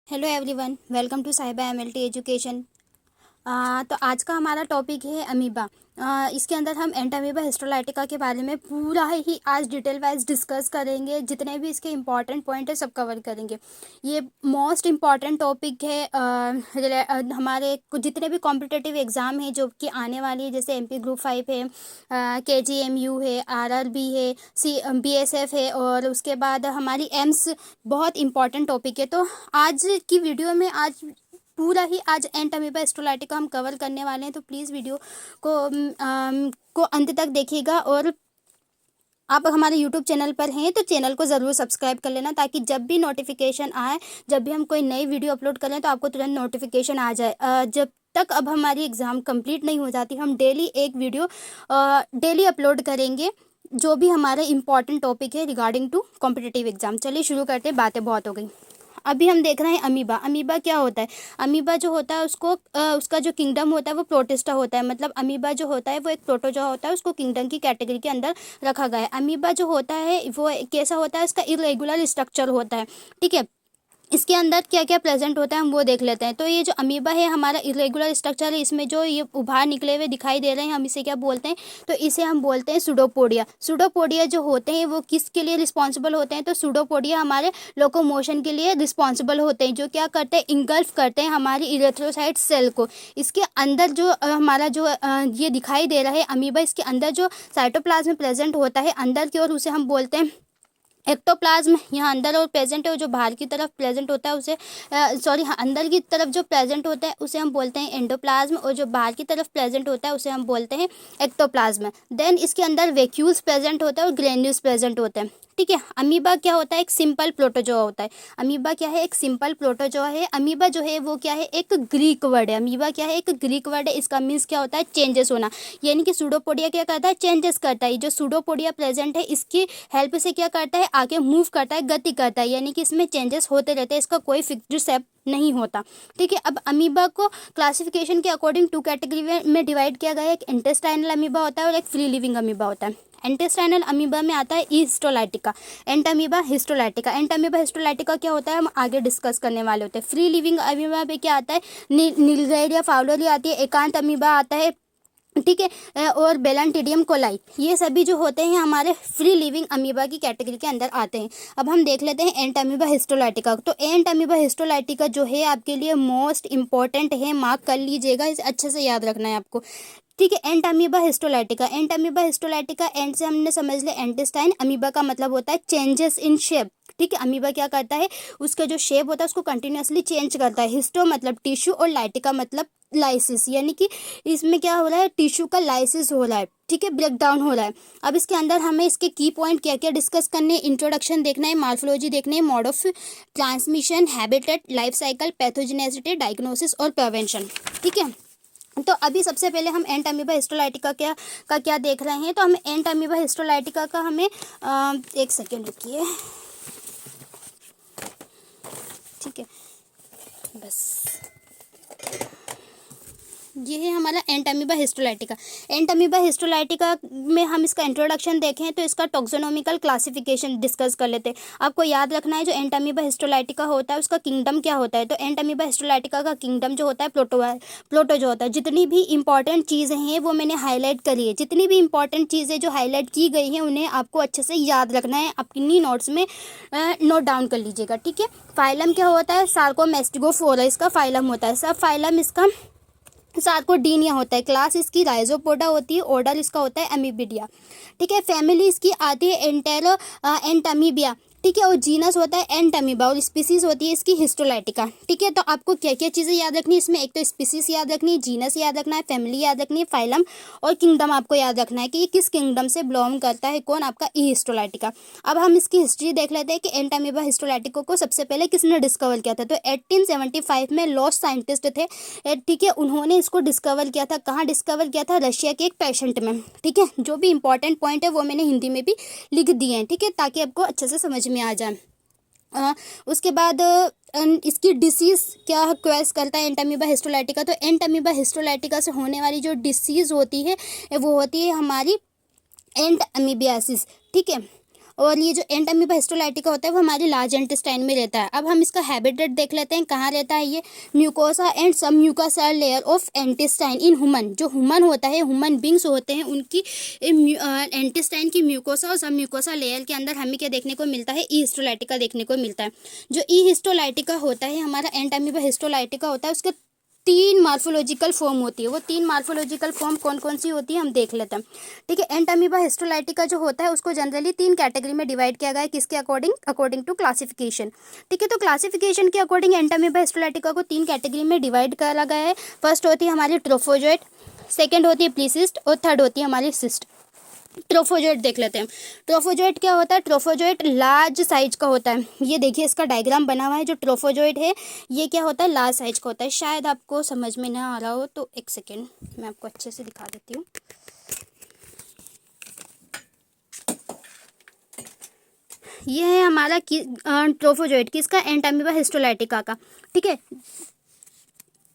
Hello everyone, welcome to साहिबा MLT education. तो आज का हमारा टॉपिक है अमीबा। इसके अंदर हम एंट अमीबा हिस्टोलाइटिका के बारे में पूरा ही आज डिटेल वाइज डिस्कस करेंगे। जितने भी इसके इम्पॉर्टेंट पॉइंट है सब कवर करेंगे। ये मोस्ट इम्पॉर्टेंट टॉपिक है हमारे जितने भी कॉम्पिटिटिव एग्ज़ाम हैं जो कि आने वाली है, जैसे एमपी ग्रुप 5 है, केजीएमयू है, आरआरबी है, बीएसएफ है, और उसके बाद हमारी एम्स बहुत इम्पॉर्टेंट टॉपिक है। तो आज की वीडियो में आज एंट अमीबा हिस्टोलाइटिका हम कवर करने वाले हैं। तो प्लीज़ वीडियो को अंत तक देखिएगा, और आप हमारे यूट्यूब चैनल पर हैं तो चैनल को ज़रूर सब्सक्राइब कर लेना, ताकि जब भी नोटिफिकेशन आए, जब भी हम कोई नई वीडियो अपलोड करें तो आपको तुरंत नोटिफिकेशन आ जाए। जब तक अब हमारी एग्ज़ाम कंप्लीट नहीं हो जाती, हम डेली एक वीडियो डेली अपलोड करेंगे, जो भी हमारे इम्पॉर्टेंट टॉपिक है रिगार्डिंग टू कॉम्पिटिटिव एग्ज़ाम। चलिए शुरू करते हैं, बातें बहुत हो गई। अभी हम देख रहे हैं अमीबा। अमीबा क्या होता है? अमीबा जो होता है उसका जो किंगडम होता है वो प्रोटिस्टा होता है। मतलब अमीबा जो होता है वो एक प्रोटोजोआ होता है, उसको किंगडम की कैटेगरी के अंदर रखा गया है। अमीबा जो होता है वो कैसा होता है? इसका इरेगुलर स्ट्रक्चर होता है। ठीक है, इसके अंदर क्या क्या प्रेजेंट होता है हम वो देख लेते हैं। तो ये जो अमीबा है हमारा इरेगुलर स्ट्रक्चर है, इसमें जो ये उभार निकले हुए दिखाई दे रहे हैं, हम इसे क्या बोलते हैं? तो इसे हम बोलते हैं सुडोपोडिया। सुडोपोडिया जो होते हैं वो किसके लिए रिस्पॉन्सिबल होते हैं? तो सुडोपोडिया हमारे लोकोमोशन के लिए रिस्पॉन्सिबल होते हैं, जो क्या करते हैं? इंगल्फ करते हैं हमारी इरेथ्रोसाइट सेल को। इसके अंदर जो हमारा जो ये दिखाई दे रहा है अमीबा, इसके अंदर जो साइटोप्लाज्म प्रेजेंट होता है अंदर की ओर, उसे हम बोलते हैं एक्टोप्लाज्म। यहाँ अंदर और प्रेजेंट है, और जो बाहर की तरफ प्रेजेंट होता है उसे अंदर की तरफ जो प्रेजेंट होता है उसे हम बोलते हैं एंडोप्लाज्म, और जो बाहर की तरफ प्रेजेंट होता है उसे हम बोलते हैं एक्टोप्लाज्म। देन इसके अंदर वैक्यूल्स प्रेजेंट होता है और ग्रेन्यूल्स प्रेजेंट होते हैं। ठीक है, अमीबा क्या होता है? एक सिंपल प्रोटोजोआ होता है। अमीबा क्या है? एक सिंपल प्रोटोजोआ है। अमीबा जो है वो क्या है? एक ग्रीक वर्ड है। अमीबा क्या है? एक ग्रीक वर्ड है। इसका मीन्स क्या होता है? चेंजेस होना। यानी कि सूडोपोडिया क्या करता है? चेंजेस करता है। जो सूडोपोडिया प्रेजेंट है इसकी हेल्प से क्या करता है? आगे मूव करता है, गति करता है, यानी कि इसमें चेंजेस होते रहते हैं, इसका कोई फिक्स्ड शेप नहीं होता। ठीक है, अब अमीबा को क्लासिफिकेशन के अकॉर्डिंग 2 कैटेगरी में डिवाइड किया गया है। एक इंटेस्टाइनल अमीबा होता है और एक फ्री लिविंग अमीबा होता है। इंटेस्टाइनल अमीबा में आता है हिस्टोलाइटिका, एंट अमीबा हिस्टोलाइटिका। एंट अमीबा हिस्टोलाइटिका क्या होता है हम आगे डिस्कस करने वाले होते हैं। फ्री लिविंग अमीबा में क्या आता है? निलगेरिया फाउलरी आती है, एकांत अमीबा आता है, ठीक है, और बेलेंटिडियम कोलाई। ये सभी जो होते हैं हमारे फ्री लिविंग अमीबा की कैटेगरी के अंदर आते हैं। अब हम देख लेते हैं एंट अमीबा हिस्टोलाइटिका। तो एंट अमीबा हिस्टोलाइटिका जो है आपके लिए मोस्ट इंपॉर्टेंट है, मार्क कर लीजिएगा, इसे अच्छे से याद रखना है आपको। ठीक है, एंट अमीबा हिस्टोलाइटिका। एंट अमीबा हिस्टोलाइटिका, एंट से हमने समझ लिया एंटेस्टाइन। अमीबा का मतलब होता है चेंजेस इन शेप। ठीक है, अमीबा क्या करता है? उसका जो शेप होता है उसको कंटिन्यूसली चेंज करता है। हिस्टो मतलब टिश्यू और लाइटिका मतलब लाइसिस, यानी कि इसमें क्या हो रहा है? टिश्यू का लाइसिस हो रहा है। ठीक है, ब्रेक डाउन हो रहा है। अब इसके अंदर हमें इसके की पॉइंट क्या क्या डिस्कस करने, इंट्रोडक्शन देखना है, मॉर्फोलॉजी देखनी है, mode of transmission, habitat, life cycle, pathogenicity, diagnosis और प्रिवेंशन। ठीक है, तो अभी सबसे पहले हम एंट अमीबा हिस्टोलाइटिका क्या देख रहे हैं। तो हम एंट अमीबा हिस्टोलाइटिका का हमें एक सेकेंड रुकिए। ठीक है, बस ये है हमारा एंट अमीबा हिस्टोलाइटिका। एंट अमीबा हिस्टोलाइटिका में हम इसका इंट्रोडक्शन देखें तो इसका टॉक्सोनोमिकल क्लासिफिकेशन डिस्कस कर लेते हैं। आपको याद रखना है जो एंट अमीबा हिस्टोलाइटिका होता है उसका किंगडम क्या होता है। तो एंट अमीबा हिस्टोलाइटिका का किंगडम जो होता है प्रोटोजोआ होता है। जितनी भी इंपॉर्टेंट चीज़ें हैं वो मैंने हाईलाइट करी है। जितनी भी इंपॉर्टेंट चीज़ें जो हाईलाइट की गई हैं उन्हें आपको अच्छे से याद रखना है, अपनी नोट्स में नोट डाउन कर लीजिएगा। ठीक है, फाइलम क्या होता है? सार्कोमेस्टिगोफोरा इसका फाइलम होता है। सब फाइलम इसका सार्कोडीनिया होता है। क्लास इसकी राइजोपोडा होती है। ऑर्डर इसका होता है अमीबिडिया। ठीक है, फैमिली इसकी आती है एंटमीबिया। ठीक है, और जीनस होता है एंटमीबा, और स्पीसीज होती है इसकी हिस्टोलाइटिका। ठीक है, तो आपको क्या क्या चीज़ें याद रखनी है इसमें? एक तो स्पीसीज याद रखनी है, जीनस याद रखना है, फैमिली याद रखनी है, फाइलम और किंगडम आपको याद रखना है कि ये किस किंगडम से बिलोंग करता है। कौन? आपका हिस्टोलाइटिका। अब हम इसकी हिस्ट्री देख लेते हैं कि एंट अमीबा हिस्टोलाइटिका को सबसे पहले किसने डिस्कवर किया था। तो 1875 में लॉस साइंटिस्ट थे, ठीक है, उन्होंने इसको डिस्कवर किया था। कहाँ डिस्कवर किया था? रशिया के एक पेशेंट में। ठीक है, जो भी इंपॉर्टेंट पॉइंट है वो मैंने हिंदी में भी लिख दिए हैं। ठीक है, ताकि आपको अच्छे से समझ में आ जाए। उसके बाद इसकी डिसीज़ क्या क्वेस करता है एंट अमीबा हिस्टोलाइटिका। तो एंट अमीबा हिस्टोलाइटिका से होने वाली जो डिसीज़ होती है वो होती है हमारी एंट अमीबियासिस। ठीक है, और ये जो एंट अमीबा हिस्टोलाइटिका होता है वो हमारे लार्ज इंटेस्टाइन में रहता है। अब हम इसका हैबिटेट देख लेते हैं, कहाँ रहता है ये। म्यूकोसा एंड सब mucosa layer of intestine in human. जो ह्यूमन होता है, ह्यूमन बींग्स होते हैं, उनकी इंटेस्टाइन की म्यूकोसा और सब म्यूकोसा लेयर के अंदर हमें क्या देखने को मिलता है, ई हिस्टोलाइटिका देखने को मिलता है। जो ई हिस्टोलाइटिका होता है, हमारा एंट अमीबा हिस्टोलाइटिका होता है, उसके 3 मार्फोलॉजिकल फॉर्म होती है। वो 3 मार्फोलॉजिकल फॉर्म कौन कौन सी होती है हम देख लेते हैं। ठीक है, एंट अमीबा हिस्टोलाइटिका जो होता है उसको जनरली 3 कैटेगरी में डिवाइड किया गया है। किसके अकॉर्डिंग? According to classification. ठीक है, तो क्लासिफिकेशन के अकॉर्डिंग एंट अमीबा हिस्टोलाइटिका को 3 कैटेगरी में डिवाइड करा गया है। फर्स्ट होती है हमारी ट्रोफोजोइट, सेकेंड होती है प्लीसिस्ट और थर्ड होती है हमारी सिस्ट। ट्रोफोजोइट देख लेते हैं। ट्रोफोजोइट क्या होता है? ट्रोफोजोइट लार्ज साइज का होता है। ये देखिए इसका डायग्राम बना हुआ है। जो ट्रोफोजोइट है ये क्या होता है? लार्ज साइज का होता है। शायद आपको समझ में ना आ रहा हो तो एक सेकेंड मैं आपको अच्छे से दिखा देती हूँ। ये है हमारा ट्रोफोजोइट किसका? एंट अमीबा हिस्टोलाइटिका का। ठीक है,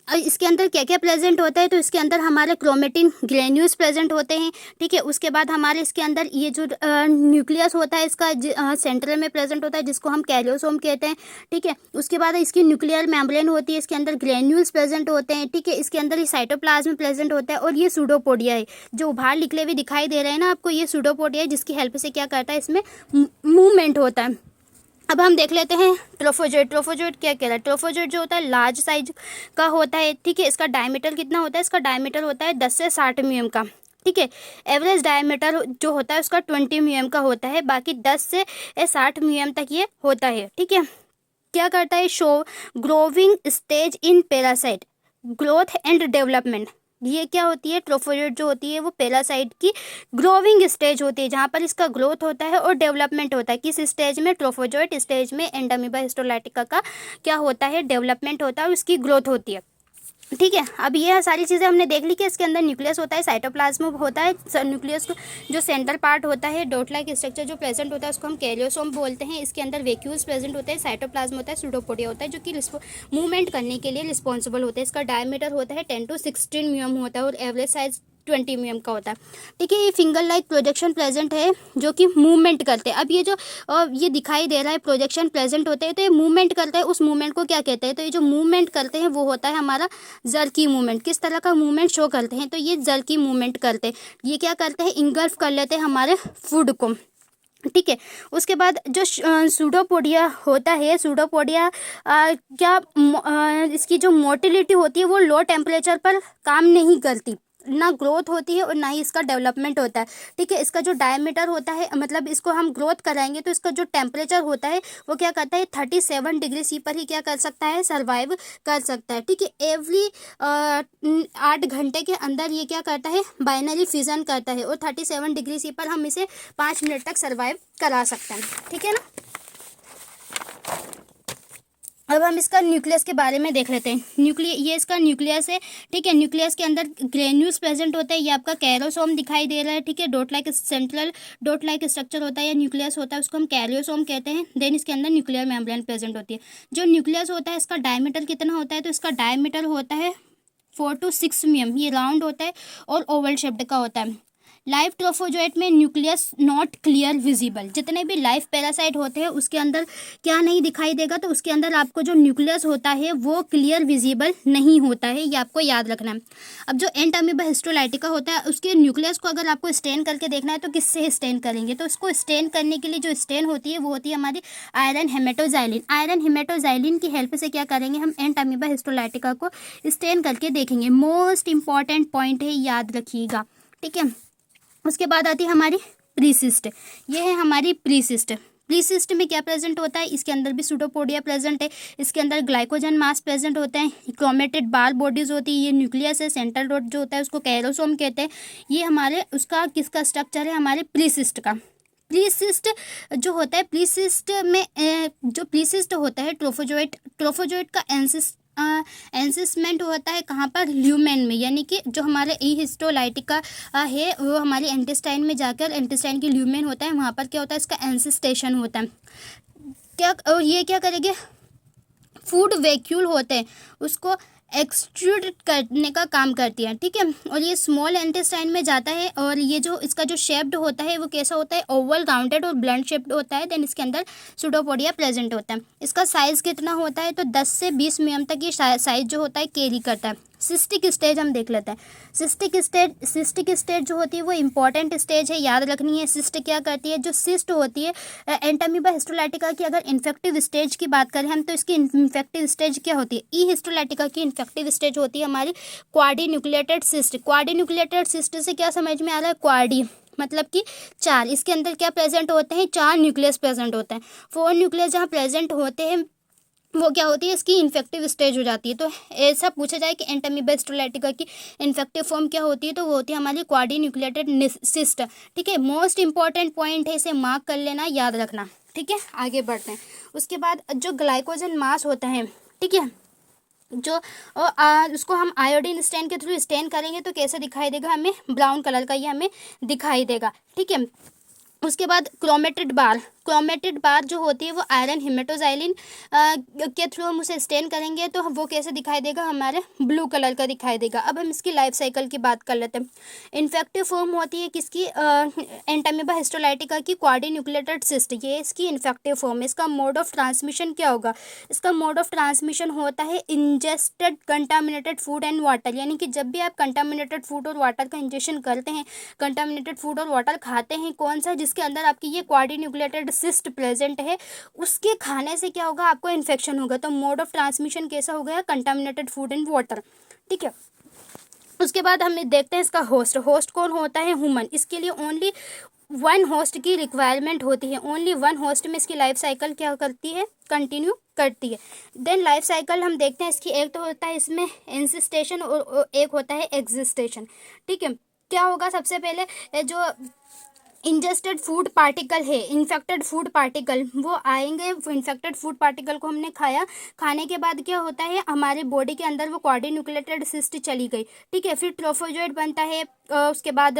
इसके अंदर क्या क्या प्रेजेंट होता है? तो इसके अंदर हमारे क्रोमेटिन ग्रेन्यूल्स प्रेजेंट होते हैं। ठीक है, उसके बाद हमारे इसके अंदर ये जो न्यूक्लियस होता है इसका सेंटर में प्रेजेंट होता है, जिसको हम कैरियोसोम कहते हैं। ठीक है, उसके बाद इसकी न्यूक्लियर मेम्ब्रेन होती है, इसके अंदर ग्रेन्यूल्स प्रेजेंट होते हैं। ठीक है, इसके अंदर ये साइटोप्लाज्म प्रेजेंट होता है और ये सूडोपोडिया है जो बाहर निकले हुए दिखाई दे रहे हैं ना आपको, ये सूडोपोडिया है जिसकी हेल्प से क्या करता है, इसमें मूवमेंट होता है। अब हम देख लेते हैं ट्रोफोजोइट। ट्रोफोजोइट क्या कह रहा है? ट्रोफोजोइट जो होता है लार्ज साइज का होता है। ठीक है, इसका डायमीटर कितना होता है? इसका डायमीटर होता है 10 से 60 mm का। ठीक है, एवरेज डायमीटर जो होता है उसका 20 mm का होता है, बाकी 10 से 60 mm तक ये होता है। ठीक है, क्या करता है? Show growing stage in parasite, growth and development. ये क्या होती है? ट्रोफोजोइट जो होती है वो पैरासाइट की ग्रोविंग स्टेज होती है, जहाँ पर इसका ग्रोथ होता है और डेवलपमेंट होता है। किस स्टेज में? ट्रोफोजोइट स्टेज में एंट अमीबा हिस्टोलाइटिका का क्या होता है? डेवलपमेंट होता है और उसकी ग्रोथ होती है। ठीक है, अब ये सारी चीज़ें हमने देख ली कि इसके अंदर न्यूक्लियस होता है, साइटोप्लाज्म होता है, न्यूक्लियस को जो सेंट्रल पार्ट होता है, डॉट लाइक स्ट्रक्चर जो प्रेजेंट होता है उसको हम कैरियोसोम बोलते हैं। इसके अंदर वैक्यूल्स प्रेजेंट होते हैं, साइटोप्लाज्म होता है, सूडोपोडिया होता है जो कि मूवमेंट करने के लिए रिस्पॉन्सिबल होता है। इसका डायमीटर होता है 10 to 16 mm होता है और एवरेज साइज 20 mm का होता है। ठीक है, ये फिंगर लाइक प्रोजेक्शन प्रेजेंट है जो कि मूवमेंट करते हैं। अब ये जो ये दिखाई दे रहा है प्रोजेक्शन प्रेजेंट होते हैं, तो ये मूवमेंट करते हैं। उस मूवमेंट को क्या कहते हैं? तो ये जो मूवमेंट करते हैं वो होता है हमारा जर्की मूवमेंट। किस तरह का मूवमेंट शो करते हैं? तो ये जर्की मूवमेंट करते हैं। ये क्या करते हैं? इंगल्फ कर लेते हैं हमारे फूड को। ठीक है, उसके बाद जो सूडोपोडिया होता है, सूडोपोडिया इसकी जो मोटिलिटी होती है वो लो टेम्परेचर पर काम नहीं करती, ना ग्रोथ होती है और ना ही इसका डेवलपमेंट होता है। ठीक है, इसका जो डायमीटर होता है, मतलब इसको हम ग्रोथ कराएंगे तो इसका जो टेम्परेचर होता है वो क्या करता है? 37 डिग्री सी पर ही क्या कर सकता है? सर्वाइव कर सकता है। ठीक है, एवरी 8 घंटे के अंदर ये क्या करता है? बाइनरी फिजन करता है और 37 डिग्री सी पर हम इसे 5 मिनट तक सर्वाइव करा सकते हैं। ठीक है ना। अब हम इसका न्यूक्लियस के बारे में देख लेते हैं। ये इसका न्यूक्लियस है। ठीक है, न्यूक्लियस के अंदर ग्रेन्यूल्स प्रेजेंट होते हैं। ये आपका कैरियोसोम दिखाई दे रहा है। ठीक है, dot like central dot like structure होता है या न्यूक्लियस होता है, उसको हम कैरियोसोम कहते हैं। देन इसके अंदर न्यूक्लियर मेम्ब्रेन प्रेजेंट होती है। जो न्यूक्लियस होता है इसका डायमीटर कितना होता है? तो इसका डायमीटर होता है 4 to 6 mm। ये राउंड होता है और ओवल शेप्ड का होता है। लाइव ट्रोफोजोइट में न्यूक्लियस नॉट क्लियर विजिबल। जितने भी लाइव पैरासाइट होते हैं उसके अंदर क्या नहीं दिखाई देगा? तो उसके अंदर आपको जो न्यूक्लियस होता है वो क्लियर विजिबल नहीं होता है, ये आपको याद रखना है। अब जो एंट अमीबा हिस्टोलाइटिका होता है उसके न्यूक्लियस को अगर आपको स्टेन करके देखना है तो किससे स्टेन करेंगे? तो उसको स्टेन करने के लिए जो स्टेन होती है वो होती है हमारी आयरन हेमेटोजाइलिन। आयरन हेमेटोजाइलिन की हेल्प से क्या करेंगे हम? एंट अमीबा हिस्टोलाइटिका को स्टेन करके देखेंगे। मोस्ट इंपॉर्टेंट पॉइंट है, याद रखिएगा। ठीक है, उसके बाद आती है हमारी प्रीसिस्ट। ये है हमारी प्रीसिस्ट। प्रीसिस्ट में क्या प्रेजेंट होता है? इसके अंदर भी सूडोपोडिया प्रेजेंट है। इसके अंदर ग्लाइकोजन मास प्रेजेंट होता है, क्रोमेटेड बार बॉडीज होती है। ये न्यूक्लियस है, सेंट्रल डॉट जो होता है उसको कैरोसोम कहते हैं। ये हमारे उसका किसका स्ट्रक्चर है? हमारे प्रीसिस्ट का। प्रीसिस्ट जो होता है, प्रीसिस्ट में जो प्रीसिस्ट होता है ट्रोफोजोइट का एंसिसमेंट होता है कहाँ पर? ल्यूमेन में, यानी कि जो हमारे ई हिस्टोलाइटिका है वो हमारे इंटेस्टाइन में जाकर इंटेस्टाइन की ल्यूमेन होता है, वहाँ पर क्या होता है? इसका एंसिस्टेशन होता है। ये क्या करेंगे? फूड वैक्यूल होते हैं, उसको एक्सट्रूड करने का काम करती है, ठीक है। और ये स्मॉल इंटेस्टाइन में जाता है और ये जो इसका जो शेप्ड होता है वो कैसा होता है, ओवल राउंडेड और ब्लंट शेप्ड होता है। देन इसके अंदर सूडोपोडिया प्रेजेंट होता है। इसका साइज़ कितना होता है, तो 10 से 20 mm तक ये साइज जो होता है कैरी करता है। सिस्टिक स्टेज हम देख लेते हैं। सिस्टिक स्टेज जो होती है वो इंपॉर्टेंट स्टेज है, याद रखनी है। सिस्ट क्या करती है, जो सिस्ट होती है एंटामीबा हिस्टोलाइटिका की अगर इन्फेक्टिव स्टेज की बात करें हम, तो इसकी इन्फेक्टिव स्टेज क्या होती है, ई हिस्टोलाइटिका की इन्फेक्टिव स्टेज होती है हमारी क्वाडी न्यूक्लिएटेड सिस्ट। क्वाडी न्यूक्लिएटेड सिस्ट से क्या समझ में आ रहा है, क्वाडी मतलब कि 4, इसके अंदर क्या प्रेजेंट होते हैं, 4 न्यूक्लियस प्रेजेंट होते हैं। 4 न्यूक्लियस जहाँ प्रेजेंट होते हैं वो क्या होती है, इसकी इन्फेक्टिव स्टेज हो जाती है। तो ऐसा पूछा जाए कि एंटामीबा हिस्टोलाइटिका की इन्फेक्टिव फॉर्म क्या होती है, तो वो होती है हमारी क्वाडी न्यूक्लिएटेड सिस्ट, ठीक है। मोस्ट इंपॉर्टेंट पॉइंट है, इसे मार्क कर लेना, याद रखना, ठीक है। आगे बढ़ते हैं। उसके बाद जो ग्लाइकोजन मास होता है, ठीक है, जो उसको हम आयोडीन स्टेन के थ्रू स्टेन करेंगे तो कैसे दिखाई देगा, हमें ब्राउन कलर का ये हमें दिखाई देगा, ठीक है। उसके बाद क्रोमेटेड बार जो होती है वो आयरन हेमेटोजाइलिन के थ्रू हम उसे स्टेन करेंगे तो वो कैसे दिखाई देगा, हमारे ब्लू कलर का दिखाई देगा। अब हम इसकी लाइफ साइकिल की बात कर लेते हैं। इन्फेक्टिव फॉर्म होती है किसकी, एंटामीबा हिस्टोलाइटिका की क्वाडी न्यूक्लिएटेड सिस्ट, ये इसकी इन्फेक्टिव फॉर्म है। इसका मोड ऑफ ट्रांसमिशन क्या होगा, इसका मोड ऑफ ट्रांसमिशन होता है ingested contaminated food and water, यानी कि जब भी आप कंटामिनेटेड फूड और वाटर का इंजेक्शन करते हैं, कंटामिनेटेड फूड और वाटर खाते हैं, कौन सा, जिसके अंदर आपकी ये क्वाडी न्यूक्लिएटेड सिस्ट प्रेजेंट है, उसके खाने से क्या होगा, आपको इन्फेक्शन होगा। तो मोड ऑफ ट्रांसमिशन कैसा हो गया, कंटामिनेटेड फूड एंड वाटर, ठीक है। उसके बाद हम देखते हैं इसका होस्ट कौन होता है, ह्यूमन। इसके लिए ओनली 1 होस्ट की रिक्वायरमेंट होती है, ओनली 1 होस्ट में इसकी लाइफ साइकिल क्या करती है, कंटिन्यू करती है। देन लाइफ साइकिल हम देखते हैं इसकी, एक तो होता है इसमें इंसिस्टेशन और एक होता है एग्जिस्टेशन, ठीक है। क्या होगा, सबसे पहले जो इंजेस्टेड फूड पार्टिकल है, इन्फेक्टेड फूड पार्टिकल, वो आएंगे, इन्फेक्टेड फूड पार्टिकल को हमने खाया, खाने के बाद क्या होता है, हमारे बॉडी के अंदर वो क्वाडी न्यूक्लिएटेड सिस्ट चली गई, ठीक है। फिर ट्रोफोजोइड बनता है, उसके बाद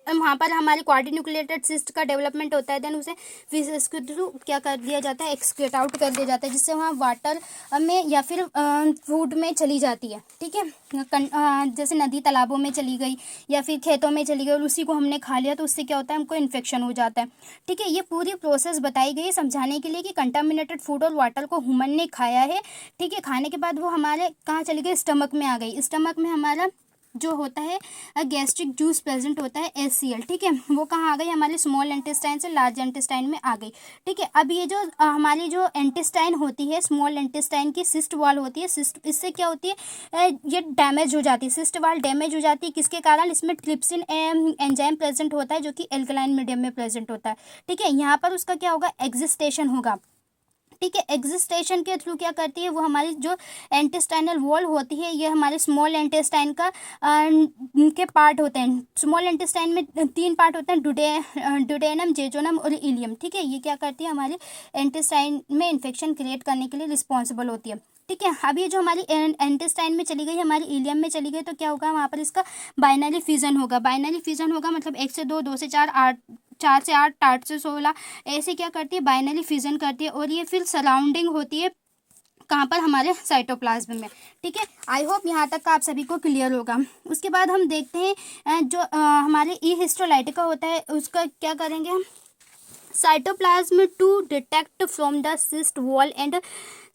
वहाँ पर हमारे क्वाडी न्यूक्लिएटेड सिस्ट का डेवलपमेंट होता है। देन उसे फिशेस के थ्रू क्या कर दिया जाता है, एक्सक्रीट आउट कर दिया जाता है, जिससे वहाँ वाटर में या फिर फूड में चली जाती है, ठीक है। जैसे नदी तालाबों में चली गई या फिर खेतों में चली गई और उसी को हमने खा लिया, तो उससे क्या होता है, हमको इन्फेक्शन हो जाता है, ठीक है। ये पूरी प्रोसेस बताई गई है समझाने के लिए कि कंटामिनेटेड फूड और वाटर को ह्यूमन ने खाया है, ठीक है। खाने के बाद वो हमारे कहाँ चली गई, स्टमक में आ गई। स्टमक में हमारा जो होता है गैस्ट्रिक जूस प्रेजेंट होता है, HCl, ठीक है। वो कहाँ आ गई, हमारे स्मॉल इंटेस्टाइन से लार्ज इंटेस्टाइन में आ गई, ठीक है। अब ये जो हमारी जो इंटेस्टाइन होती है, स्मॉल इंटेस्टाइन की सिस्ट वॉल होती है, सिस्ट, इससे क्या होती है, ये डैमेज हो जाती है, सिस्ट वॉल डैमेज हो जाती है, किसके कारण, इसमें ट्रिप्सिन एंजाइम प्रेजेंट होता है जो कि एल्कलाइन मीडियम में प्रेजेंट होता है, ठीक है। यहाँ पर उसका क्या होगा, एग्जिस्टेशन होगा, ठीक है। एग्जिस्टेशन के थ्रू क्या करती है, वो हमारी जो इंटेस्टाइनल वॉल होती है, ये हमारे स्मॉल इंटेस्टाइन का के पार्ट होते हैं। स्मॉल इंटेस्टाइन में 3 पार्ट होते हैं, डुडेनम, जेजोनम और इलियम, ठीक है। ये क्या करती है, हमारे इंटेस्टाइन में इन्फेक्शन क्रिएट करने के लिए रिस्पॉन्सिबल होती है, ठीक है। अब ये जो हमारी इंटेस्टाइन में चली गई, हमारी इलियम में चली गई, तो क्या होगा, वहाँ पर इसका बाइनरी फ्यूजन होगा। बाइनरी फ्यूजन होगा मतलब 1 से 2, 2 से 4, 4 से 8, 8 से 16, ऐसे क्या करती है, बाइनरी फ्यूजन करती है। और ये फिर सराउंडिंग होती है कहाँ पर, हमारे साइटोप्लाज्म में, ठीक है। आई होप यहाँ तक का आप सभी को क्लियर होगा। उसके बाद हम देखते हैं जो हमारे ई हिस्टोलाइटिका होता है, उसका क्या करेंगे हम, cytoplasm to detect from the cyst wall and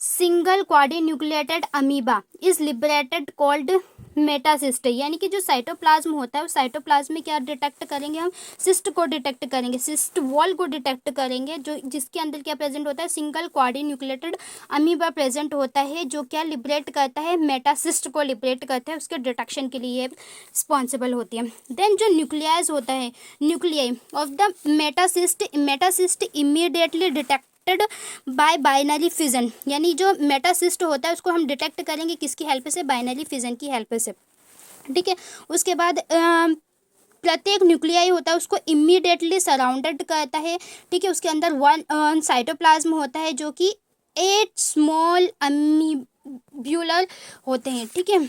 single quadrinucleated amoeba is liberated called metacyst, यानी कि जो साइटोप्लाज्म होता है उस साइटोप्लाज्म में क्या डिटेक्ट करेंगे हम, सिस्ट को डिटेक्ट करेंगे, सिस्ट वॉल को डिटेक्ट करेंगे, जो जिसके अंदर क्या प्रेजेंट होता है, single quadrinucleated amoeba present होता है, जो क्या लिबरेट करता है, मेटासिस्ट को लिबरेट करता है, उसके डिटेक्शन के लिए रिस्पॉन्सिबल होती है। देन जो न्यूक्लियाइज होता है, nuclei of the metacyst immediately detect by binary fission, यानी जो मेटासिस्ट होता है उसको हम डिटेक्ट करेंगे किसकी हेल्प से, बाइनरी फिजन की हेल्प से, ठीक है। उसके बाद प्रत्येक न्यूक्लियाई होता है उसको इमीडिएटली सराउंडेड करता है, ठीक है। उसके अंदर 1 साइटोप्लाज्म होता है जो कि 8 स्मॉल अमीब्यूलर होते हैं, ठीक है।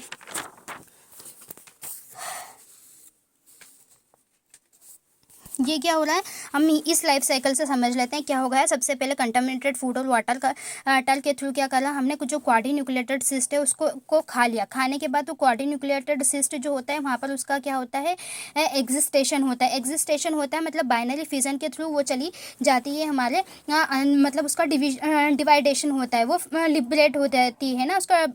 ये क्या हो रहा है, हम इस लाइफ साइकिल से समझ लेते हैं क्या हो गया है। सबसे पहले कंटामिनेटेड फूड और वाटर का टल के थ्रू क्या करा हमने, कुछ जो क्वाड्रीन्यूक्लिएटेड सिस्ट है उसको खा लिया। खाने के बाद वो क्वाड्रीन्यूक्लिएटेड सिस्ट जो होता है वहाँ पर उसका क्या होता है, एग्जिस्टेशन होता है। एग्जिस्टेशन होता है मतलब बाइनरी फिजन के थ्रू वो चली जाती है हमारे मतलब उसका डिवाइडेशन होता है, वो लिबरेट हो जाती है ना, उसका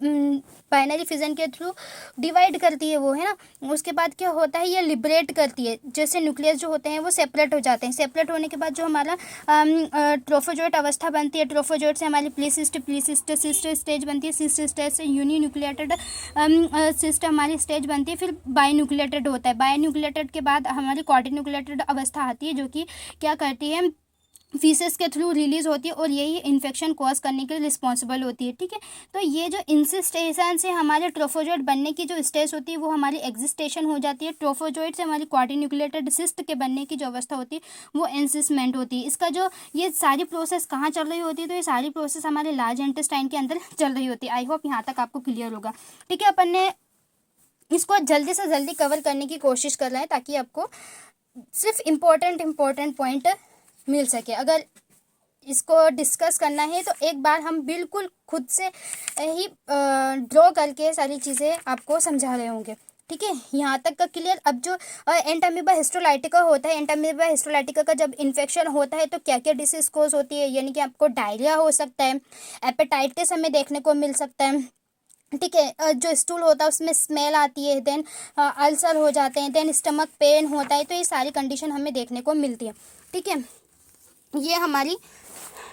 बाइनरी फिजन के थ्रू डिवाइड करती है वो, है ना। उसके बाद क्या होता है, ये लिबरेट करती है। जैसे न्यूक्लियस जो होते हैं वो सेपरेट हो जाते हैं। सेपरेट होने के बाद जो हमारा ट्रोफोजोइट अवस्था बनती है, ट्रोफोजोइट से हमारी प्लीसिस्ट सिस्ट स्टेज बनती है, सिस्ट स्टेज से यूनिन्यूक्लिएटेड सिस्ट हमारी स्टेज बनती है, फिर बाइन्यूक्लिएटेड होता है। बाइन्यूक्लिएटेड के बाद हमारी क्वाड्रीन्यूक्लिएटेड अवस्था आती है, जो कि क्या करती है, फीसेस के थ्रू रिलीज होती है और यही इन्फेक्शन कॉज करने के लिए रिस्पॉन्सिबल होती है। ठीक है, तो ये जो इंसिस्टेशन से हमारे ट्रोफोजोइट बनने की जो स्टेज होती है वो हमारी एग्जिस्टेशन हो जाती है। ट्रोफोजोइट से हमारी क्वाड्रीन्यूक्लिएटेड सिस्ट के बनने की जो अवस्था होती है वो एंसिसमेंट होती है। इसका जो ये सारी प्रोसेस कहाँ चल रही होती है, तो ये सारी प्रोसेस हमारे लार्ज इंटेस्टाइन के अंदर चल रही होती है। आई होप यहाँ तक आपको क्लियर होगा। ठीक है, अपन ने इसको जल्दी से जल्दी कवर करने की कोशिश कर रहे हैं ताकि आपको सिर्फ इम्पोर्टेंट पॉइंट मिल सके। अगर इसको डिस्कस करना है तो एक बार हम बिल्कुल खुद से ही ड्रॉ करके सारी चीज़ें आपको समझा रहे होंगे। ठीक है, यहाँ तक का क्लियर। अब जो एंटामीबा हिस्टोलाइटिका होता है, एंटामीबा हिस्टोलाइटिका का जब इन्फेक्शन होता है तो क्या क्या डिसीज कोज होती है, यानी कि आपको डायरिया हो सकता है, हेपेटाइटिस हमें देखने को मिल सकता है। ठीक है, जो स्टूल होता है उसमें स्मेल आती है, देन अल्सर हो जाते हैं, देन स्टमक पेन होता है। तो ये सारी कंडीशन हमें देखने को मिलती है। ठीक है, ये हमारी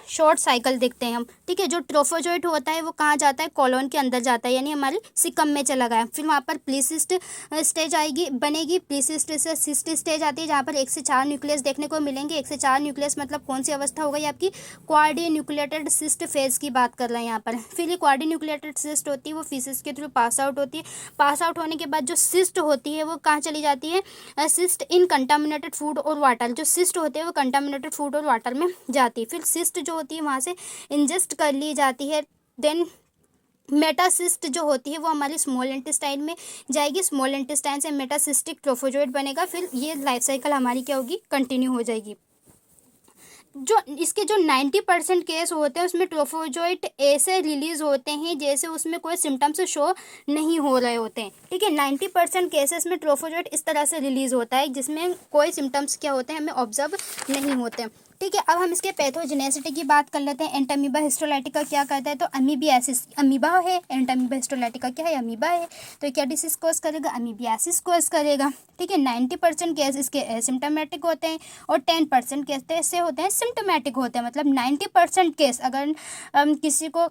शॉर्ट साइकिल देखते हैं हम। ठीक है, जो ट्रोफोजोइट होता है वो कहाँ जाता है, कॉलोन के अंदर जाता है, यानी हमारी सिकम में चला गया। फिर वहाँ पर प्लीसिस्ट स्टेज आएगी, बनेगी। प्लीसिस्ट से सिस्ट स्टेज आती है जहाँ पर 1 से 4 न्यूक्लियस देखने को मिलेंगे। 1 से 4 न्यूक्लियस मतलब कौन सी अवस्था हो गई आपकी, क्वाड्रीन्यूक्लिएटेड सिस्ट फेज की बात कर रहे हैं यहाँ पर। फिर ये क्वाड्रीन्यूक्लिएटेड सिस्ट होती है वो फीसिस के थ्रू पास आउट होती है। पास आउट होने के बाद जो सिस्ट होती है वो कहाँ चली जाती है, सिस्ट इन कंटामिनेटेड फूड और वाटर। जो सिस्ट होते हैं वो कंटामिनेटेड फूड और वाटर में जाती है। फिर सिस्ट जो होती है वहाँ से इंजेस्ट कर ली जाती है। देन मेटासिस्ट जो होती है वो हमारी स्मॉल इंटेस्टाइन में जाएगी। स्मॉल इंटेस्टाइन से मेटासिस्टिक ट्रोफोजोइट बनेगा। फिर ये लाइफ साइकिल हमारी क्या होगी, कंटिन्यू हो जाएगी। जो इसके जो 90% केस होते हैं उसमें ट्रोफोजोइट ऐसे रिलीज होते हैं जैसे उसमें कोई सिम्टम्स शो नहीं हो रहे होते हैं। ठीक है, 90% केसेस में ट्रोफोजोइट इस तरह से रिलीज होता है जिसमें कोई सिम्टम्स क्या होते हैं हमें ऑब्जर्व नहीं होते। ठीक है, अब हम इसके पैथोजेनेसिटी की बात कर लेते हैं। एंटामीबा हिस्टोलाइटिका क्या करता है, तो अमीबियासिस, अमीबा है, एंटामीबा हिस्टोलाइटिका क्या है, अमीबा है। तो क्या डिसीज कोज करेगा, अमीबियासिस कोज करेगा। ठीक है, 90% केस इसके एसिम्टोमेटिक होते हैं और 10% केस ऐसे होते हैं सिम्टोमेटिक होते हैं। मतलब 90% केस अगर किसी को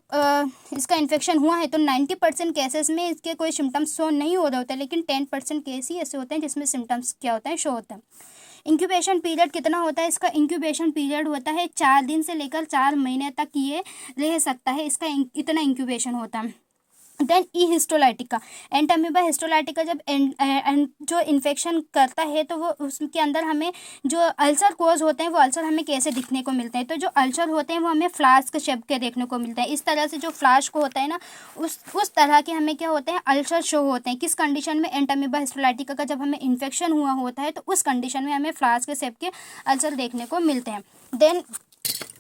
इसका इन्फेक्शन हुआ है तो 90% केसेस में इसके कोई सिम्टम्स शो नहीं हो रहे होते, लेकिन 10% केस ही ऐसे होते हैं जिसमें सिम्टम्स क्या होते हैं, शो होते हैं। इंक्यूबेशन पीरियड कितना होता है, इसका इंक्यूबेशन पीरियड होता है 4 दिन से लेकर 4 महीने तक ये रह सकता है, इसका इतना इंक्यूबेशन होता है। देन ई हिस्टोलाइटिका, एंटामीबा हिस्टोलाइटिका जब जो इन्फेक्शन करता है तो वो उसके अंदर हमें जो अल्सर कोज होते हैं वो अल्सर हमें कैसे दिखने को मिलते हैं, तो जो अल्सर होते हैं वो हमें फ्लास्क शेप के देखने को मिलते हैं। इस तरह से जो फ्लास्क होता है ना उस तरह के हमें क्या होते हैं, अल्सर शो होते हैं। किस कंडीशन में, एंटामीबा हिस्टोलाइटिका का जब हमें इन्फेक्शन हुआ होता है तो उस कंडीशन में हमें फ्लास्क शेप के अल्सर देखने को मिलते हैं। देन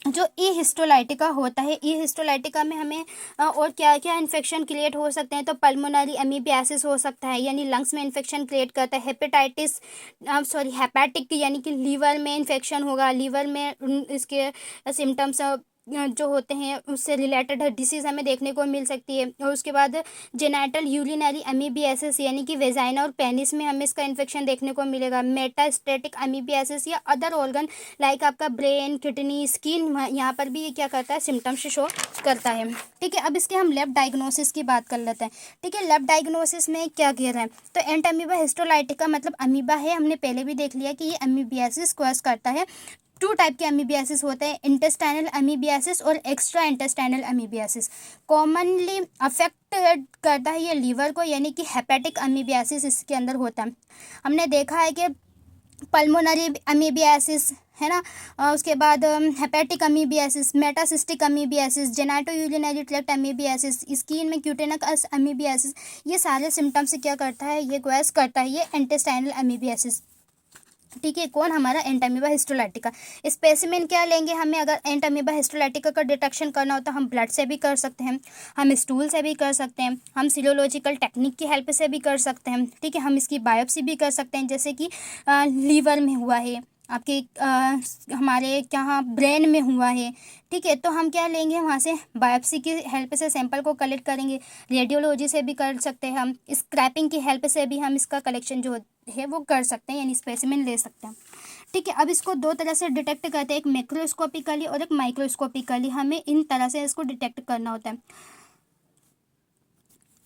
जो ई हिस्टोलाइटिका होता है, ई हिस्टोलाइटिका में हमें और क्या क्या इन्फेक्शन क्रिएट हो सकते हैं, तो पल्मोनरी अमीबियासिस हो सकता है, यानी लंग्स में इन्फेक्शन क्रिएट करता है। हेपेटाइटिस हेपेटिक यानी कि लीवर में इन्फेक्शन होगा, लीवर में इसके सिम्टम्स जो होते हैं उससे रिलेटेड डिसीज़ हमें देखने को मिल सकती है। और उसके बाद जेनाइटल यूरिनरी अमीबियासिस यानी कि वेजाइना और पेनिस में हमें इसका इन्फेक्शन देखने को मिलेगा। मेटास्टेटिक अमीबियासिस या अदर ऑर्गन लाइक आपका ब्रेन, किडनी, स्किन, यहाँ पर भी ये क्या करता है, सिम्टम्स शो करता है। ठीक है, अब इसके हम लैब डायग्नोसिस की बात कर लेते हैं। ठीक है, लैब डायग्नोसिस में क्या कह रहे हैं, तो एंटामीबा हिस्टोलाइटिका मतलब अमीबा है, हमने पहले भी देख लिया कि ये अमीबियासिस कॉज करता है। 2 टाइप के अमीबियासिस होते हैं, इंटेस्टाइनल अमीबियासिस और extra intestinal amoebiasis. Commonly affect करता है ये लीवर को, यानी कि हेपेटिक अमीबियासिस इसके अंदर होता है। हमने देखा है कि पल्मोनरी अमीबियासिस है ना, उसके बाद hepatic amoebiasis, metacystic amoebiasis, genito urinary tract amoebiasis, skin में क्यूटेनस अमीबियासिस, ये सारे सिम्टम्स से क्या करता है, ये क्वेस करता है ये इंटेस्टाइनल अमीबियासिस। ठीक है, कौन, हमारा एंटामीबा हिस्टोलाइटिका। स्पेसिमेन क्या लेंगे, हमें अगर एंटामीबा हिस्टोलाइटिका का डिटेक्शन करना हो तो हम ब्लड से भी कर सकते हैं, हम स्टूल से भी कर सकते हैं, हम सीरोलॉजिकल टेक्निक की हेल्प से भी कर सकते हैं। ठीक है, हम इसकी बायोप्सी भी कर सकते हैं, जैसे कि लीवर में हुआ है, आपके हमारे क्या ब्रेन में हुआ है। ठीक है, तो हम क्या लेंगे, वहाँ से बायोप्सी की हेल्प से सैंपल को कलेक्ट करेंगे। रेडियोलॉजी से भी कर सकते हैं, हम स्क्रैपिंग की हेल्प से भी हम इसका कलेक्शन जो है वो कर सकते हैं, यानी स्पेसिमेन ले सकते हैं। ठीक है, अब इसको दो तरह से डिटेक्ट करते हैं, एक मैक्रोस्कोपिकली और एक माइक्रोस्कोपिकली। हमें इन तरह से इसको डिटेक्ट करना होता है।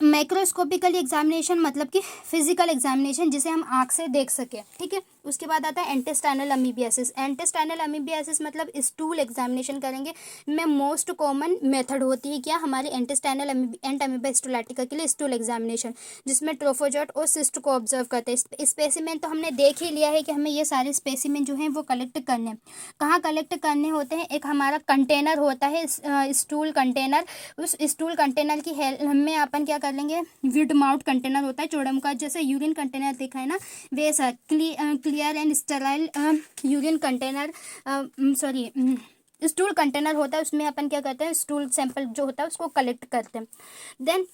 माइक्रोस्कोपिकली एग्जामिनेशन मतलब कि फिजिकल एग्जामिनेशन, जिसे हम आँख से देख सकें। ठीक है, उसके बाद आता है इंटेस्टाइनल अमीबियासिस। इंटेस्टाइनल अमीबियासिस मतलब स्टूल एग्जामिनेशन करेंगे। में मोस्ट कॉमन मेथड होती है क्या, हमारे इंटेस्टाइनल एंटामीबा हिस्टोलाइटिका के लिए स्टूल एग्जामिनेशन, जिसमें ट्रोफोजोट और सिस्ट को ऑब्जर्व करते हैं। स्पेसिमेन तो हमने देख ही लिया है कि हमें ये सारे स्पेसिमेन जो हैं वो कलेक्ट करने हैं। कहाँ कलेक्ट करने होते हैं, एक हमारा कंटेनर होता है स्टूल कंटेनर। उस स्टूल कंटेनर की हेल्प में अपन क्या कर लेंगे, विड माउथ कंटेनर होता है चौड़ा मुका, जैसे यूरिन कंटेनर देखा है ना, वैसा clear and sterile urine container, sorry stool container होता है। उसमें अपन क्या करते हैं, स्टूल सैंपल जो होता है उसको कलेक्ट करते हैं। देन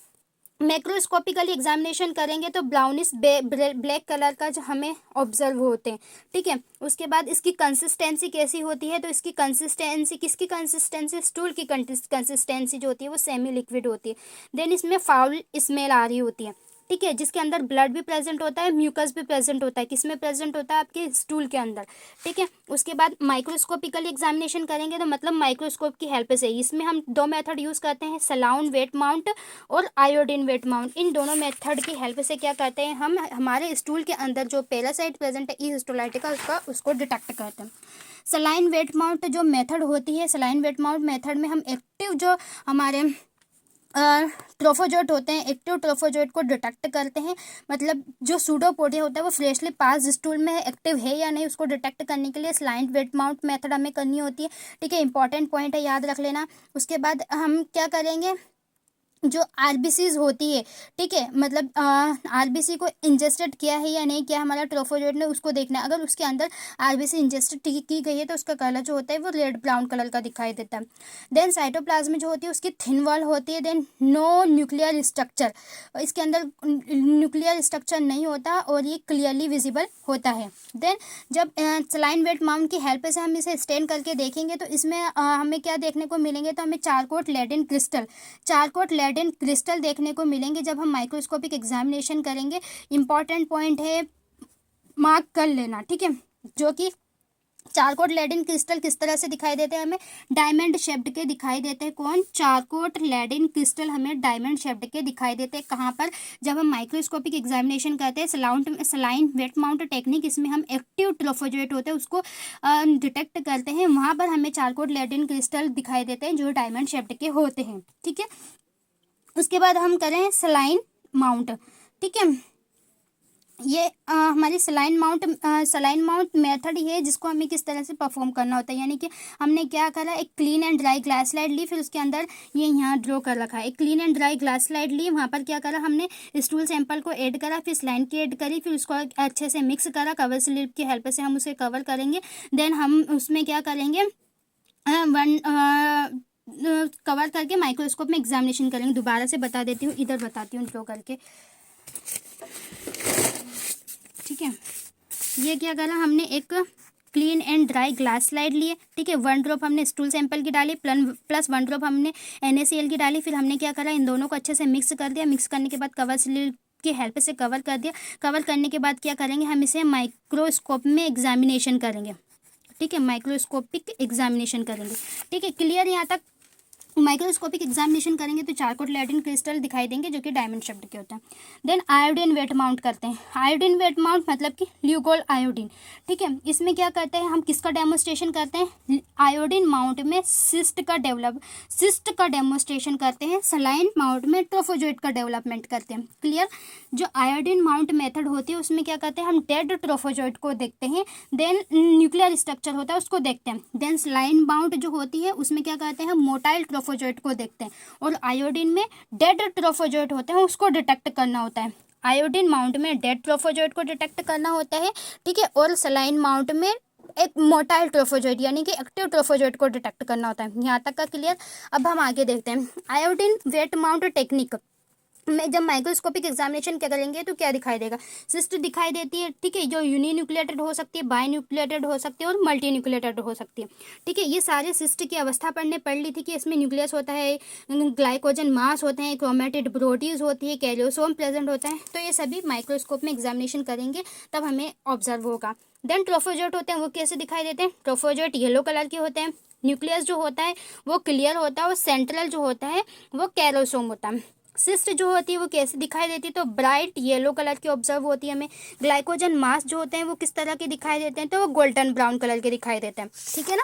मैक्रोस्कोपिकली एग्जामिनेशन करेंगे तो ब्राउनिश ब्लैक कलर का जो हमें ऑब्जर्व होते हैं। ठीक है, उसके बाद इसकी कंसिस्टेंसी कैसी होती है, तो इसकी कंसिस्टेंसी, किसकी कंसिस्टेंसी, स्टूल की कंसिस्टेंसी जो होती है वो सेमी लिक्विड होती है। देन इसमें फाउल स्मेल आ रही होती है। ठीक है, जिसके अंदर ब्लड भी प्रेजेंट होता है, म्यूकस भी प्रेजेंट होता है, किसमें प्रेजेंट होता है, आपके स्टूल के अंदर। ठीक है, उसके बाद माइक्रोस्कोपिकली एग्जामिनेशन करेंगे तो मतलब माइक्रोस्कोप की हेल्प से। इसमें हम दो मेथड यूज़ करते हैं, सलाउन वेट माउंट और आयोडीन वेट माउंट। इन दोनों मेथड की हेल्प से क्या करते हैं, हम हमारे स्टूल के अंदर जो पैरासाइट प्रेजेंट है ई हिस्टोलाइटिका उसको डिटेक्ट करते हैं। सलाइन वेट माउंट जो मेथड होती है, सलाइन वेट माउंट मेथड में हम एक्टिव जो हमारे ट्रोफोजोट होते हैं, एक्टिव ट्रोफोजोट को डिटेक्ट करते हैं। मतलब जो सूडोपोडिया होता है वो फ्रेशली पास स्टूल में एक्टिव है या नहीं, उसको डिटेक्ट करने के लिए स्लाइड वेट माउंट मेथड हमें करनी होती है। ठीक है, इंपॉर्टेंट पॉइंट है, याद रख लेना। उसके बाद हम क्या करेंगे, जो आरबीसीज होती है, ठीक है, मतलब आरबीसी को इंजेस्टेड किया है या नहीं किया हमारा ट्रोफोजोट ने, उसको देखना है। अगर उसके अंदर आरबीसी इंजेस्टेड की गई है तो उसका कलर जो होता है वो रेड ब्राउन कलर का दिखाई देता है। देन साइटोप्लाज्म जो होती है उसकी थिन वॉल होती है। देन नो न्यूक्लियर स्ट्रक्चर, इसके अंदर न्यूक्लियर स्ट्रक्चर नहीं होता और ये क्लियरली विजिबल होता है। देन जब सलाइन वेट माउंट की हेल्प से हम इसे स्टेन करके देखेंगे तो इसमें हमें क्या देखने को मिलेंगे, तो हमें चारकोट लेडिन क्रिस्टल देखने को मिलेंगे जब हम माइक्रोस्कोपिक एग्जामिनेशन करेंगे। इंपॉर्टेंट पॉइंट है, मार्क कर लेना। ठीक है, जो कि चारकोट लेडिन क्रिस्टल किस तरह से दिखाई देते हैं, हमें डायमंड शेप्ड के दिखाई देते हैं। कौन, चारकोट लेडिन क्रिस्टल हमें डायमंड शेप्ड के दिखाई देते हैं। कहाँ पर, जब हम माइक्रोस्कोपिक एग्जामिनेशन करते हैं, सलाइन वेट माउंट टेक्निक, इसमें हम एक्टिव ट्रोफोजोट होते हैं उसको डिटेक्ट करते हैं, वहाँ पर हमें चारकोट लेडिन क्रिस्टल दिखाई देते हैं जो डायमंड शेप्ड के होते हैं। ठीक है, उसके बाद हम करें सलाइन माउंट। ठीक है, ये हमारी सलाइन माउंट मेथड ही है जिसको हमें किस तरह से परफॉर्म करना होता है। यानी कि हमने क्या करा, एक clean and dry glass slide ली, फिर उसके अंदर ये यहाँ ड्रॉ कर रखा है। एक clean and dry glass slide ली, वहाँ पर क्या करा हमने, स्टूल सैंपल को ऐड करा, फिर स्लाइन की ऐड करी, फिर उसको अच्छे से मिक्स करा, कवर स्लिप की हेल्प से हम उसे कवर करेंगे। देन हम उसमें क्या करेंगे, कवर करके माइक्रोस्कोप में एग्जामिनेशन करेंगे। दोबारा से बता देती हूँ, इधर बताती हूँ ड्रॉ करके। ठीक है, ये क्या करा हमने, एक clean and dry glass slide लिए। ठीक है, 1 ड्रॉप हमने स्टूल सैंपल की डाली, प्लस 1 ड्रॉप हमने NaCl की डाली। फिर हमने क्या करा, इन दोनों को अच्छे से मिक्स कर दिया। मिक्स करने के बाद कवर स्लिप की हेल्प से कवर कर दिया। कवर करने के बाद क्या करेंगे, हम इसे माइक्रोस्कोप में एग्जामिनेशन करेंगे। ठीक है, माइक्रोस्कोपिक एग्जामिनेशन करेंगे। ठीक है, क्लियर यहाँ तक। माइक्रोस्कोपिक एग्जामिनेशन करेंगे तो चारकोट लेडिन क्रिस्टल दिखाई देंगे जो कि डायमंड शेप्ड के होते हैं। देन आयोडीन वेट माउंट करते हैं। आयोडीन वेट माउंट मतलब कि ल्यूगोल आयोडीन। ठीक है, इसमें क्या करते हैं, हम किसका डेमोस्ट्रेशन करते हैं, आयोडीन माउंट में सिस्ट का डेमोस्ट्रेशन करते हैं। सलाइन माउंट में ट्रोफोजोइट का डेवलपमेंट करते हैं। क्लियर। जो आयोडीन माउंट मेथड होती है उसमें क्या करते हैं, हम डेड ट्रोफोजोइट को देखते हैं। देन न्यूक्लियर स्ट्रक्चर होता है उसको देखते हैं। देन सलाइन माउंट जो होती है उसमें क्या करते हैं, हम मोटाइल ट्रोफोजोइट को देखते हैं। और आयोडीन में डेड ट्रोफोजोइट होते हैं उसको डिटेक्ट करना होता है। आयोडीन माउंट में डेड ट्रोफोजोइट को डिटेक्ट करना होता है, ठीक है, और सलाइन माउंट में एक मोटाइल ट्रोफोजोइट यानी कि एक्टिव ट्रोफोजोइट को डिटेक्ट करना होता है। यहाँ तक का क्लियर। अब हम आगे देखते हैं आयोडीन वेट माउंट टेक्निक में जब माइक्रोस्कोपिक एग्जामिनेशन क्या करेंगे तो क्या दिखाई देगा, सिस्ट दिखाई देती है, ठीक है, जो यूनिन्यूक्लिएटेड हो सकती है, बायन्यूक्लिएटेड हो सकती है और मल्टी न्यूक्लिएटेड हो सकती है, ठीक है। ये सारे सिस्ट की अवस्था पढ़ ली थी कि इसमें न्यूक्लियस होता है, ग्लाइकोजन मास होते हैं, क्रोमेटिड प्रोटीज होती है, कैरियोसोम प्रेजेंट होता है। तो ये सभी माइक्रोस्कोप में एग्जामिनेशन करेंगे तब हमें ऑब्जर्व होगा। देन ट्रोफोजोइट होते हैं, वो कैसे दिखाई देते हैं, ट्रोफोजोइट येलो कलर के होते हैं, न्यूक्लियस जो होता है वो क्लियर होता है और सेंट्रल जो होता है वो कैरोसोम होता है। सिस्ट जो होती है वो कैसे दिखाई देती है, तो ब्राइट येलो कलर की ऑब्जर्व होती है हमें। ग्लाइकोजन मास जो होते हैं वो किस तरह के दिखाई देते हैं, तो वो गोल्डन ब्राउन कलर के दिखाई देते हैं, ठीक है ना।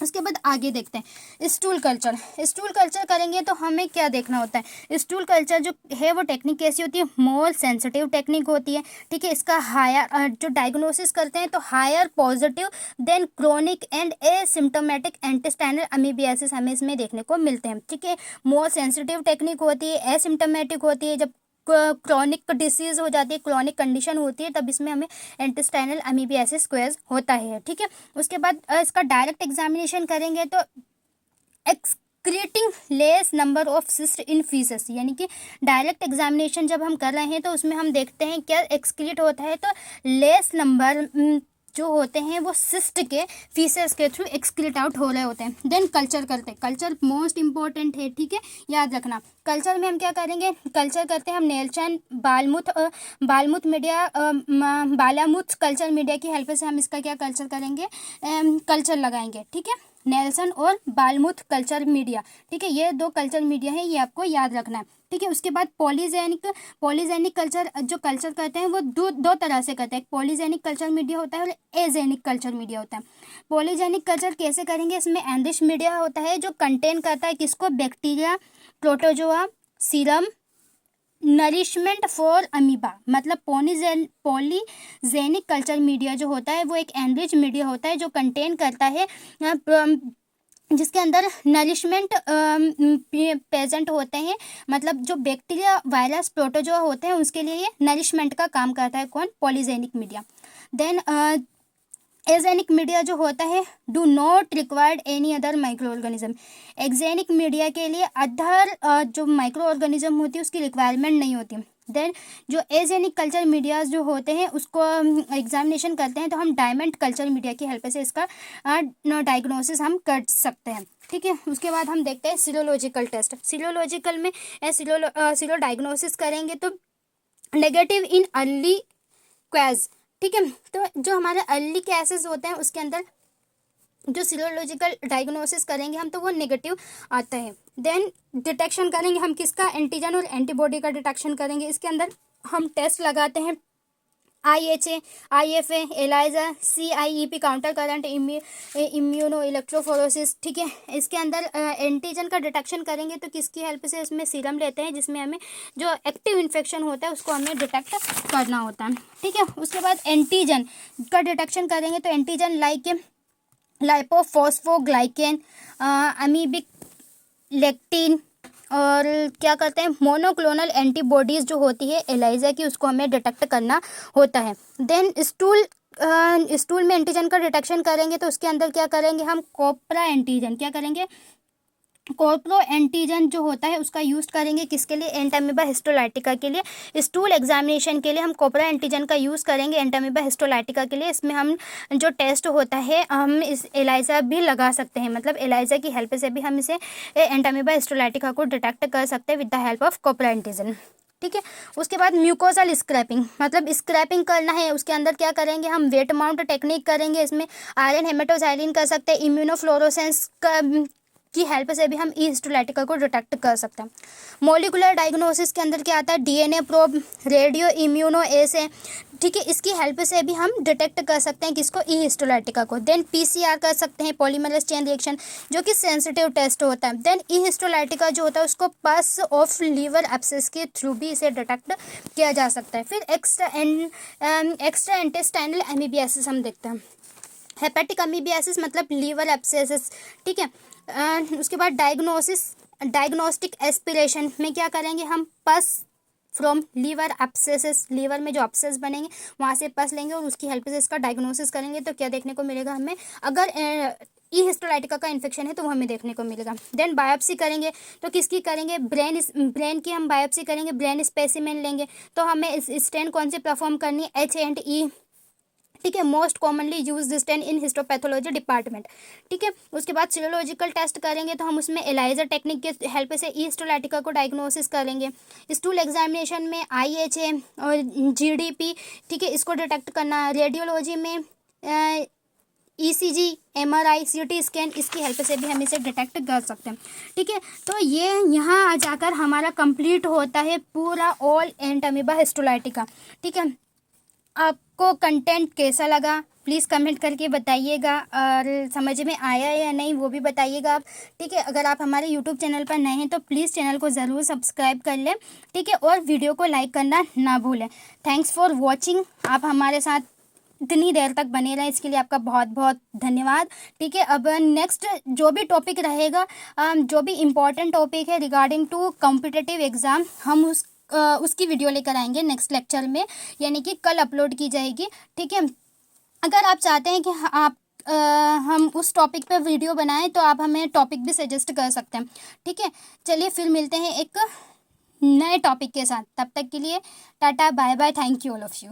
उसके बाद आगे देखते हैं स्टूल कल्चर। स्टूल कल्चर करेंगे तो हमें क्या देखना होता है, स्टूल कल्चर जो है वो टेक्निक कैसी होती है, मोर सेंसिटिव टेक्निक होती है, ठीक है। इसका हायर जो डायग्नोसिस करते हैं तो higher positive then chronic and asymptomatic intestinal amoebiasis हमें इसमें देखने को मिलते हैं, ठीक है। मोर सेंसिटिव टेक्निक होती है, एसिम्टोमेटिक होती है, जब क्रॉनिक डिसीज हो जाती है, क्रॉनिक कंडीशन होती है, तब इसमें हमें इंटेस्टाइनल अमीबियासिस स्क्वेयर्स होता है, ठीक है। उसके बाद इसका डायरेक्ट एग्जामिनेशन करेंगे तो excreting less number of cyst in faeces, यानी कि डायरेक्ट एग्जामिनेशन जब हम कर रहे हैं तो उसमें हम देखते हैं क्या एक्सक्रीट होता है, तो लेस नंबर जो होते हैं वो सिस्ट के फीसेस के थ्रू एक्सक्रीट आउट हो रहे होते हैं। देन कल्चर करते हैं, कल्चर मोस्ट इंपॉर्टेंट है, ठीक है, याद रखना। कल्चर में हम क्या करेंगे, कल्चर करते हैं हम नेल्सन बालमुथ मीडिया बालामुथ कल्चर मीडिया की हेल्प से हम इसका क्या कल्चर करेंगे, कल्चर लगाएंगे, ठीक है। नेल्सन और बालमुथ कल्चर मीडिया, ठीक है, ये दो कल्चर मीडिया है, ये आपको याद रखना है, ठीक है। उसके बाद पॉलीजेनिक कल्चर जो कल्चर करते हैं वो दो तरह से करते हैं, पॉलीजेनिक कल्चर मीडिया होता है और एजेनिक कल्चर मीडिया होता है। पॉलीजेनिक कल्चर कैसे करेंगे, इसमें एनरिच मीडिया होता है जो कंटेन करता है किसको, bacteria, protozoa, serum, nourishment for amoeba. मतलब पॉलीजेनिक कल्चर मीडिया जो होता है वो एक एनरिच मीडिया होता है जो कंटेन करता है जिसके अंदर नरिशमेंट प्रेजेंट होते हैं, मतलब जो बैक्टीरिया, वायरस, प्रोटोजोआ होते हैं उसके लिए ये नरिशमेंट का काम करता है, कौन, polygenic media. Then axenic media जो होता है do not required any other microorganism. Axenic media के लिए अदर जो माइक्रो ऑर्गेनिज्म होती है उसकी रिक्वायरमेंट नहीं होती। देन जो एजेनिक कल्चर मीडियाज जो होते हैं उसको एग्जामिनेशन करते हैं तो हम डायमंड कल्चर मीडिया की हेल्प से इसका डायग्नोसिस हम कर सकते हैं, ठीक है। उसके बाद हम देखते हैं सीरोलॉजिकल टेस्ट। सीरोलॉजिकल में सीरो डायग्नोसिस करेंगे तो नेगेटिव इन अर्ली क्वेज, ठीक है। तो जो हमारे अर्ली केसेस होते हैं उसके अंदर जो सीरोलॉजिकल डायग्नोसिस करेंगे हम तो वो नेगेटिव आता है। देन डिटेक्शन करेंगे हम किसका, एंटीजन और एंटीबॉडी का डिटेक्शन करेंगे। इसके अंदर हम टेस्ट लगाते हैं IHA, IFA, ELISA, CIEP counter current immuno electrophoresis, ठीक है। इसके अंदर एंटीजन का डिटेक्शन करेंगे तो किसकी हेल्प से, इसमें सीरम लेते हैं जिसमें हमें जो एक्टिव इन्फेक्शन होता है उसको हमें डिटेक्ट करना होता है, ठीक है। उसके बाद एंटीजन का डिटेक्शन करेंगे तो एंटीजन लाइक लाइपोफॉस्फोग्लाइकेन, अमीबिक लेक्टिन और क्या करते हैं मोनोक्लोनल एंटीबॉडीज़ जो होती है एलाइजा की उसको हमें डिटेक्ट करना होता है। देन स्टूल में एंटीजन का डिटेक्शन करेंगे तो उसके अंदर क्या करेंगे हम, कोपरा एंटीजन, क्या करेंगे, कोर्प्रो एंटीजन जो होता है उसका यूज़ करेंगे किसके लिए, एंटामीबा हिस्टोलाइटिका के लिए। स्टूल एग्जामिनेशन के लिए हम कोपरा एंटीजन का यूज़ करेंगे एंटामीबा हिस्टोलाइटिका के लिए। इसमें हम जो टेस्ट होता है हम इस एलाइजा भी लगा सकते हैं, मतलब एलाइजा की हेल्प से भी हम इसे एंटामीबा हिस्टोलाइटिका को डिटेक्ट कर सकते हैं with the help of coproantigen, ठीक है। उसके बाद म्यूकोजल स्क्रैपिंग, मतलब स्क्रैपिंग करना है, उसके अंदर क्या करेंगे हम, वेट माउंट टेक्निक करेंगे। इसमें आयरन हेमेटोजाइलिन कर सकते हैं, इम्यूनोफ्लोरोसेंस की हेल्प से भी हम ई हिस्टोलाइटिका को डिटेक्ट कर सकते हैं। मॉलिकुलर डायग्नोसिस के अंदर क्या आता है, DNA प्रोब, रेडियो इम्यूनो एसे, ठीक है, इसकी हेल्प से भी हम डिटेक्ट कर सकते हैं किसको, ई हिस्टोलाइटिका को। देन PCR कर सकते हैं, पॉलीमरेज चेन रिएक्शन, जो कि सेंसिटिव टेस्ट होता है। देन ई हिस्टोलाइटिका जो होता है उसको पस ऑफ लीवर एब्सेस के थ्रू भी इसे डिटेक्ट किया जा सकता है। फिर एक्स्ट्रा इंटेस्टाइनल अमीबियासिस हम देखते हैं, हेपेटिक अमीबियासिस मतलब लीवर एब्सेसिस, ठीक है। उसके बाद डायग्नोस्टिक एस्पिरेशन में क्या करेंगे हम, पस फ्रॉम लीवर एब्सेसेस, लीवर में जो एब्सेस बनेंगे वहाँ से पस लेंगे और उसकी हेल्प से इसका डायग्नोसिस करेंगे। तो क्या देखने को मिलेगा हमें, अगर ई हिस्टोलाइटिका का इन्फेक्शन है तो वो हमें देखने को मिलेगा। देन बायोप्सी करेंगे, तो किसकी करेंगे, ब्रेन की हम बायोप्सी करेंगे, ब्रेन स्पेसिमेन लेंगे। तो हमें इस स्टेन कौन सी परफॉर्म करनी है, H&E, ठीक है, मोस्ट कॉमनली यूज स्टेन इन हिस्टोपैथोलॉजी डिपार्टमेंट। ठीक है, उसके बाद सीरोलॉजिकल टेस्ट करेंगे, तो हम उसमें एलाइजर टेक्निक के हेल्प से ई हिस्टोलाइटिका को डायग्नोसिस करेंगे। स्टूल एग्जामिनेशन में IHA और GDP, ठीक है, इसको डिटेक्ट करना। रेडियोलॉजी में ECG, MRI, CT स्कैन, इसकी हेल्प से भी हम इसे डिटेक्ट कर सकते हैं। ठीक है, तो ये यहाँ आ जाकर हमारा कंप्लीट होता है पूरा ऑल एंटामीबा हिस्टोलाइटिका। ठीक है, आपको कंटेंट कैसा लगा प्लीज़ कमेंट करके बताइएगा, और समझ में आया या नहीं वो भी बताइएगा आप। ठीक है, अगर आप हमारे यूट्यूब चैनल पर नए हैं तो प्लीज़ चैनल को ज़रूर सब्सक्राइब कर लें। ठीक है, और वीडियो को लाइक करना ना भूलें। थैंक्स फॉर वॉचिंग, आप हमारे साथ इतनी देर तक बने रहें इसके लिए आपका बहुत बहुत धन्यवाद। ठीक है, अब नेक्स्ट जो भी टॉपिक रहेगा, जो भी इम्पोर्टेंट टॉपिक है रिगार्डिंग टू कॉम्पिटिटिव एग्ज़ाम, हम उसकी वीडियो लेकर आएंगे नेक्स्ट लेक्चर में, यानी कि कल अपलोड की जाएगी। ठीक है, अगर आप चाहते हैं कि हम उस टॉपिक पे वीडियो बनाएं तो आप हमें टॉपिक भी सजेस्ट कर सकते हैं। ठीक है, चलिए फिर मिलते हैं एक नए टॉपिक के साथ, तब तक के लिए tata bye bye, thank you all of you.